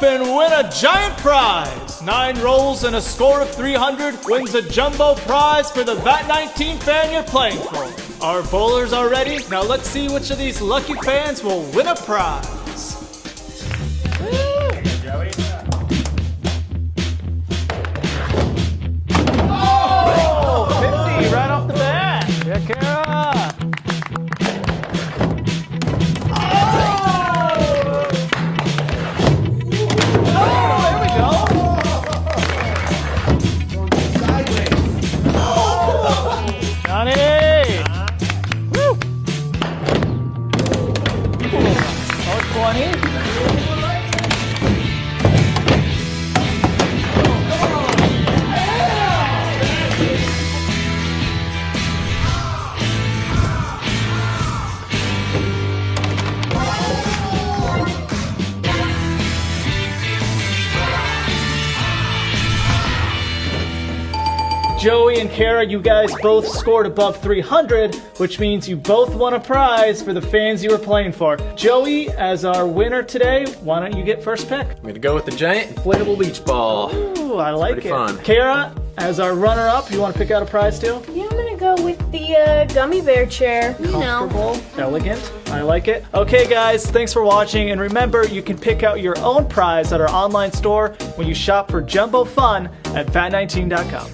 up and win a giant prize. 9 rolls and a score of 300 wins a jumbo prize for the VAT19 fan you're playing for. Our bowlers are ready. Now let's see which of these lucky fans will win a prize. Oh, 50 right off the bat. Yeah, Kara. Joey and Kara, you guys both scored above 300, which means you both won a prize for the fans you were playing for. Joey, as our winner today, why don't you get first pick? I'm gonna go with the giant inflatable beach ball. Ooh, I like it. Pretty fun. Kara, as our runner-up, you want to pick out a prize too? Yeah, I'm gonna go with the gummy bear chair. Comfortable, elegant, I like it. Okay guys, thanks for watching, and remember, you can pick out your own prize at our online store when you shop for Jumbo Fun at VAT19.com.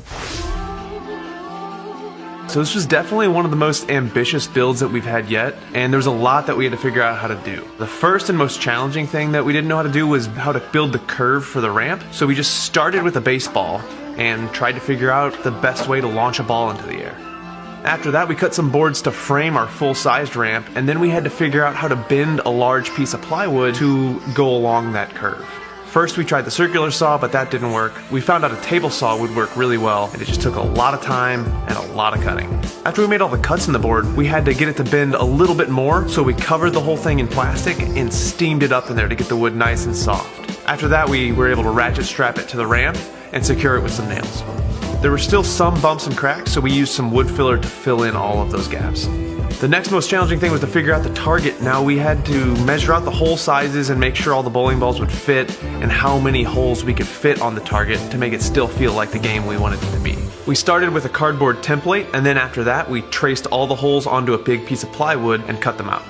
So this was definitely one of the most ambitious builds that we've had yet, and there was a lot that we had to figure out how to do. The first and most challenging thing that we didn't know how to do was how to build the curve for the ramp. So we just started with a baseball and tried to figure out the best way to launch a ball into the air. After that, we cut some boards to frame our full-sized ramp, and then we had to figure out how to bend a large piece of plywood to go along that curve. First, we tried the circular saw, but that didn't work. We found out a table saw would work really well, and it just took a lot of time and a lot of cutting. After we made all the cuts in the board, we had to get it to bend a little bit more, so we covered the whole thing in plastic and steamed it up in there to get the wood nice and soft. After that, we were able to ratchet strap it to the ramp and secure it with some nails. There were still some bumps and cracks, so we used some wood filler to fill in all of those gaps. The next most challenging thing was to figure out the target. Now we had to measure out the hole sizes and make sure all the bowling balls would fit and how many holes we could fit on the target to make it still feel like the game we wanted it to be. We started with a cardboard template, and then after that we traced all the holes onto a big piece of plywood and cut them out.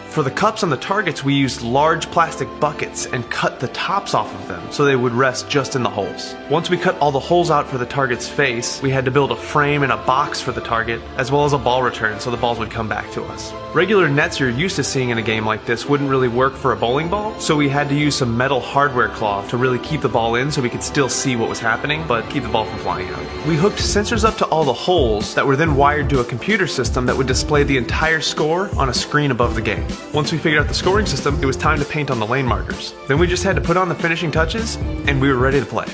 For the cups on the targets, we used large plastic buckets and cut the tops off of them so they would rest just in the holes. Once we cut all the holes out for the target's face, we had to build a frame and a box for the target, as well as a ball return so the balls would come back to us. Regular nets you're used to seeing in a game like this wouldn't really work for a bowling ball, so we had to use some metal hardware cloth to really keep the ball in so we could still see what was happening, but keep the ball from flying out. We hooked sensors up to all the holes that were then wired to a computer system that would display the entire score on a screen above the game. Once we figured out the scoring system, it was time to paint on the lane markers. Then we just had to put on the finishing touches, and we were ready to play.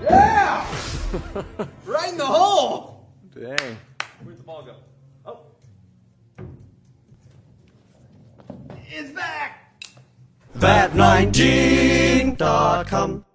Yeah! Right in the hole! Dang. Where'd the ball go? Oh. It's back! VAT19.com